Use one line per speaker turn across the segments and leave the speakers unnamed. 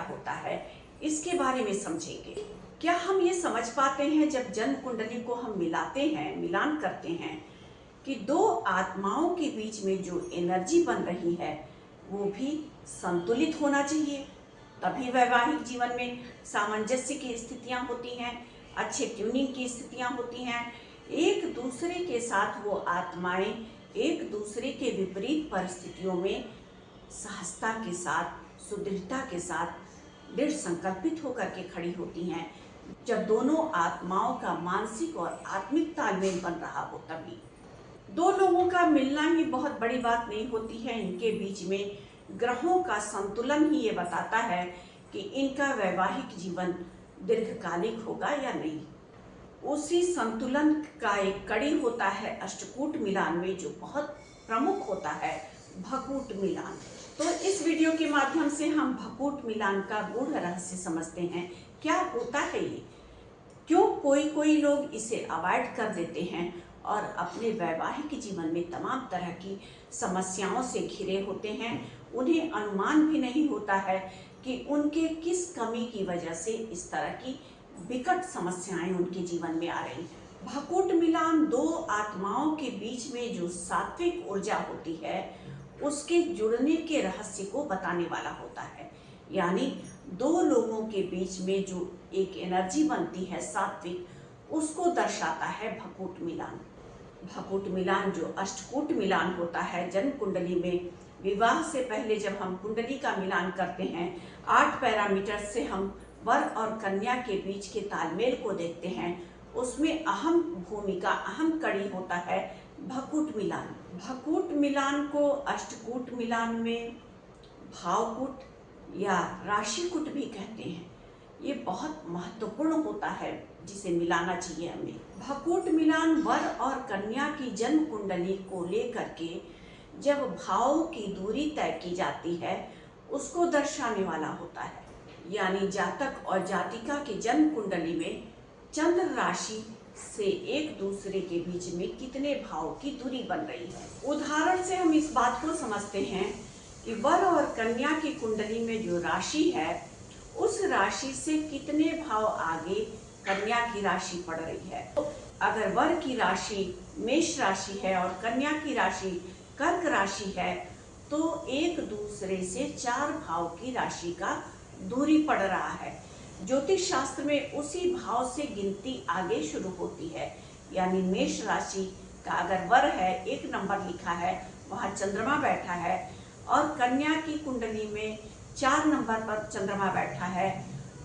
होता है, इसके बारे में समझेंगे। क्या हम ये समझ पाते हैं जब जन्म कुंडली को हम मिलान करते हैं कि दो आत्माओं के बीच में जो एनर्जी बन रही है वो भी संतुलित होना चाहिए, तभी वैवाहिक जीवन में सामंजस्य की स्थितियां होती हैं, अच्छे ट्यूनिंग की स्थितियां होती हैं। एक दूसरे के साथ वो आत्माएं एक दूसरे के विपरीत परिस्थितियों में सहजता के साथ, सुदृढ़ता के साथ दृढ़ संकल्पित होकर के खड़ी होती हैं। जब दोनों आत्माओं का मानसिक और आत्मिक तालमेल बन रहा हो तभी। दो लोगों का मिलना ही बहुत बड़ी बात नहीं होती है, इनके बीच में ग्रहों का संतुलन ही ये बताता है कि इनका वैवाहिक जीवन दीर्घकालिक होगा या नहीं। उसी संतुलन का एक कड़ी होता है अष्टकूट मिलान में, जो बहुत प्रमुख होता है, भकूट मिलान। तो इस वीडियो के माध्यम से हम भकूट मिलान का गूढ़ रहस्य समझते हैं। क्या होता है ये, क्यों कोई लोग इसे अवॉइड कर देते हैं और अपने वैवाहिक जीवन में तमाम तरह की समस्याओं से घिरे होते हैं। उन्हें अनुमान भी नहीं होता है कि उनके किस कमी की वजह से इस तरह की विकट समस्याएं उनके जीवन में आ रही हैं। भकूट मिलान दो आत्माओं के बीच में जो सात्विक ऊर्जा होती है उसके जुड़ने के रहस्य को बताने वाला होता है। यानी दो लोगों के बीच में जो एक एनर्जी बनती है सात्विक, उसको दर्शाता है भकूट मिलान। भकूट मिलान जो अष्टकूट मिलान होता है जन्म कुंडली में, विवाह से पहले जब हम कुंडली का मिलान करते हैं, 8 पैरामीटर से हम वर और कन्या के बीच के तालमेल को देखते हैं। उसमें अहम भूमिका, अहम कड़ी होता है भकूट मिलान। भकूट मिलान को अष्टकूट मिलान में भावकूट या राशिकूट भी कहते हैं। ये बहुत महत्वपूर्ण होता है, जिसे मिलाना चाहिए हमें। भकूट मिलान वर और कन्या की जन्म कुंडली को लेकर के जब भावों की दूरी तय की जाती है उसको दर्शाने वाला होता है। यानी जातक और जातिका की जन्म कुंडली में चंद्र राशि से एक दूसरे के बीच में कितने भाव की दूरी बन रही है। उदाहरण से हम इस बात को समझते हैं कि वर और कन्या की कुंडली में जो राशि है उस राशि से कितने भाव आगे कन्या की राशि पड़ रही है। तो अगर वर की राशि मेष राशि है और कन्या की राशि कर्क राशि है तो एक दूसरे से 4 भाव की राशि का दूरी पड़ रहा है। ज्योतिष शास्त्र में उसी भाव से गिनती आगे शुरू होती है। यानी मेष राशि का अगर वर है, 1 नंबर लिखा है, वहाँ चंद्रमा बैठा है, और कन्या की कुंडली में 4 नंबर पर चंद्रमा बैठा है,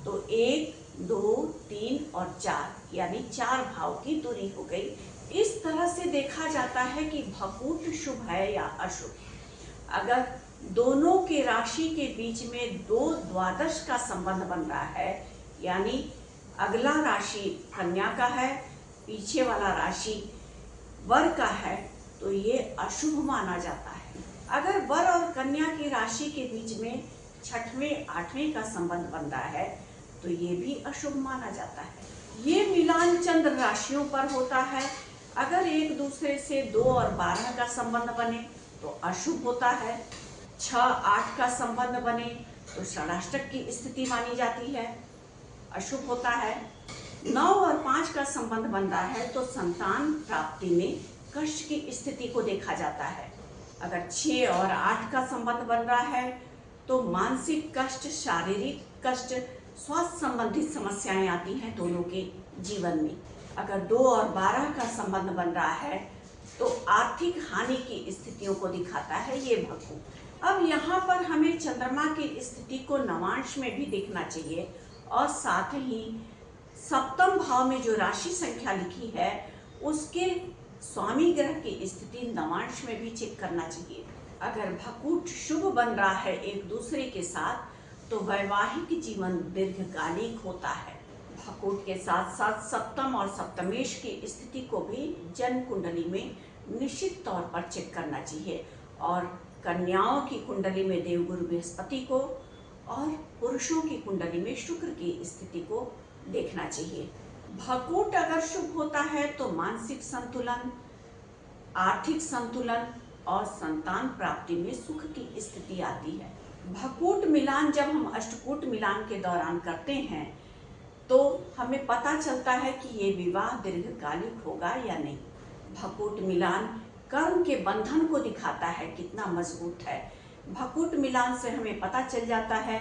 तो 1, 2, 3 और 4 यानी 4 भाव की दूरी हो गई। इस तरह से देखा जाता है कि भकूट शुभ है या अशुभ। अगर दोनों के राशि के बीच में 2 द्वादश का संबंध बन रहा है, यानी अगला राशि कन्या का है, पीछे वाला राशि वर का है, तो ये अशुभ माना जाता है। अगर वर और कन्या की राशि के बीच में 6वें 8वें का संबंध बन रहा है तो ये भी अशुभ माना जाता है। ये मिलान चंद्र राशियों पर होता है। अगर एक दूसरे से 2 और 12 का संबंध बने तो अशुभ होता है। 6-8 का संबंध बने तो षडाष्टक की स्थिति मानी जाती है, अशुभ होता है। 9 और 5 का संबंध बन रहा है तो संतान प्राप्ति में कष्ट की स्थिति को देखा जाता है। अगर 6 और 8 का संबंध बन रहा है तो मानसिक कष्ट, शारीरिक कष्ट, स्वास्थ्य संबंधित समस्याएं आती हैं दोनों के जीवन में। अगर 2 और 12 का संबंध बन रहा है तो आर्थिक हानि की स्थितियों को दिखाता है ये भकूट। अब यहाँ पर हमें चंद्रमा की स्थिति को नवांश में भी देखना चाहिए और साथ ही सप्तम भाव में जो राशि संख्या लिखी है उसके स्वामी ग्रह की स्थिति नवांश में भी चेक करना चाहिए। अगर भकूट शुभ बन रहा है एक दूसरे के साथ तो वैवाहिक जीवन दीर्घकालिक होता है। भकूट के साथ साथ सप्तम और सप्तमेश की स्थिति को भी जन्म कुंडली में निश्चित तौर पर चेक करना चाहिए, और कन्याओं की कुंडली में देवगुरु बृहस्पति को और पुरुषों की कुंडली में शुक्र की स्थिति को देखना चाहिए। भकूट अगर शुभ होता है तो मानसिक संतुलन, आर्थिक संतुलन और संतान प्राप्ति में सुख की स्थिति आती है। भकूट मिलान जब हम अष्टकूट मिलान के दौरान करते हैं तो हमें पता चलता है कि ये विवाह दीर्घकालिक होगा या नहीं। भकूट मिलान कर्म के बंधन को दिखाता है कितना मजबूत है। भकूट मिलान से हमें पता चल जाता है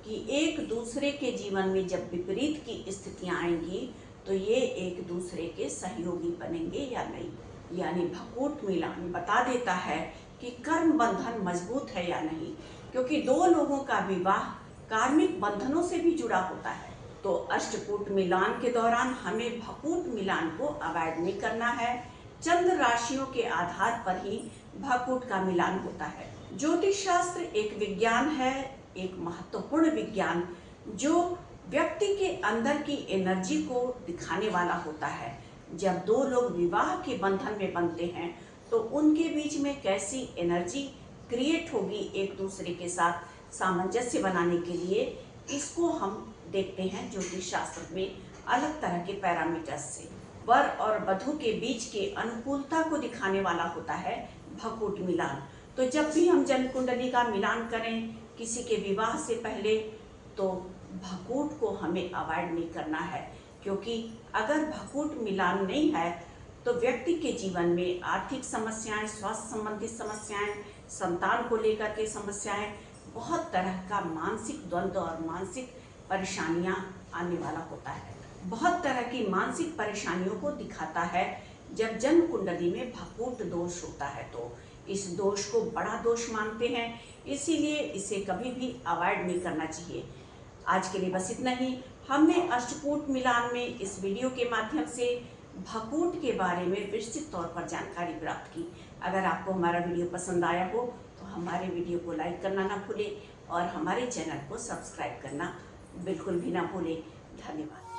कि एक दूसरे के जीवन में जब विपरीत की स्थितियां आएंगी तो ये एक दूसरे के सहयोगी बनेंगे या नहीं। यानी भकूट मिलान बता देता है कि कर्म बंधन मजबूत है या नहीं, क्योंकि दो लोगों का विवाह कार्मिक बंधनों से भी जुड़ा होता है। तो अष्टकूट मिलान के दौरान हमें भकूट मिलान को अवॉइड नहीं करना है। चंद्र राशियों के आधार पर ही भकूट का मिलान होता है। ज्योतिष शास्त्र एक विज्ञान है, एक महत्वपूर्ण विज्ञान जो व्यक्ति के अंदर की एनर्जी को दिखाने वाला होता है। जब दो लोग विवाह के बंधन में बनते हैं तो उनके बीच में कैसी एनर्जी क्रिएट होगी एक दूसरे के साथ सामंजस्य बनाने के लिए, इसको हम देखते हैं ज्योतिष शास्त्र में अलग तरह के पैरामीटर्स से। वर और वधू के बीच के अनुकूलता को दिखाने वाला होता है भकूट मिलान। तो जब भी हम जन्म कुंडली का मिलान करें किसी के विवाह से पहले तो भकूट को हमें अवॉइड नहीं करना है, क्योंकि अगर भकूट मिलान नहीं है तो व्यक्ति के जीवन में आर्थिक समस्याएं, स्वास्थ्य संबंधित समस्याएं, संतान को लेकर के समस्याएं, बहुत तरह का मानसिक द्वंद्व और मानसिक परेशानियां आने वाला होता है। बहुत तरह की मानसिक परेशानियों को दिखाता है जब जन्म कुंडली में भकूट दोष होता है। तो इस दोष को बड़ा दोष मानते हैं, इसीलिए इसे कभी भी अवॉइड नहीं करना चाहिए। आज के लिए बस इतना ही। हमने अष्टकूट मिलान में इस वीडियो के माध्यम से भकूट के बारे में विस्तृत तौर पर जानकारी प्राप्त की। अगर आपको हमारा वीडियो पसंद आया हो तो हमारे वीडियो को लाइक करना ना भूलें और हमारे चैनल को सब्सक्राइब करना बिल्कुल भी ना भूलें। धन्यवाद।